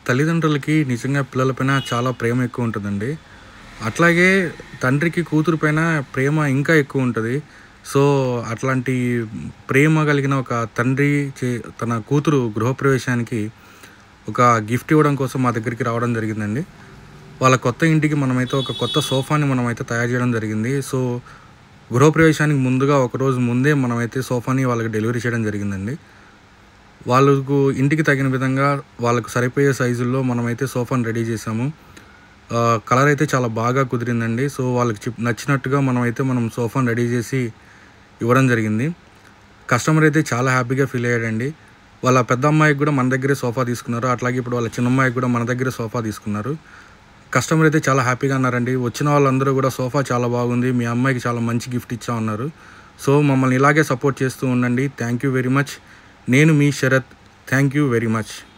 తల్లిదండ్రులకి నిజంగా పిల్లల పైన చాలా ప్రేమ ఎక్కువ ఉంటుందండి. అట్లాగే తండ్రికి కూతురు పైన ప్రేమ ఇంకా ఎక్కువ ఉంటది. సో, అట్లాంటి ప్రేమ కలిగిన ఒక తండ్రి చే తన కూతురు గృహప్రవేశానికి ఒక గిఫ్ట్ ఇవ్వడం కోసం మా దగ్గరికి రావడం జరిగిందండి. వాళ్ళ కొత్త ఇంటికి మనమైతే ఒక కొత్త సోఫాని మనమైతే తయారు చేయడం జరిగింది. సో, గృహప్రవేశానికి ముందుగా ఒకరోజు ముందే మనమైతే సోఫాని వాళ్ళకి డెలివరీ చేయడం జరిగిందండి. వాళ్ళకు ఇంటికి తగిన విధంగా వాళ్ళకు సరిపోయే సైజుల్లో మనమైతే సోఫాని రెడీ చేసాము. కలర్ అయితే చాలా బాగా కుదిరిందండి. సో, వాళ్ళకి నచ్చినట్టుగా మనం సోఫాని రెడీ చేసి ఇవ్వడం జరిగింది. కస్టమర్ అయితే చాలా హ్యాపీగా ఫీల్ అయ్యాడండి. వాళ్ళ పెద్ద అమ్మాయికి కూడా మన దగ్గరే సోఫా తీసుకున్నారు. అట్లాగే ఇప్పుడు వాళ్ళ చిన్నమ్మాయికి కూడా మన దగ్గరే సోఫా తీసుకున్నారు. కస్టమర్ అయితే చాలా హ్యాపీగా అన్నారండి. వచ్చిన వాళ్ళందరూ కూడా సోఫా చాలా బాగుంది, మీ అమ్మాయికి చాలా మంచి గిఫ్ట్ ఇచ్చామన్నారు. సో, మమ్మల్ని ఇలాగే సపోర్ట్ చేస్తూ ఉండండి. Thank you very much. నేను మీ Sharath. Thank you very much.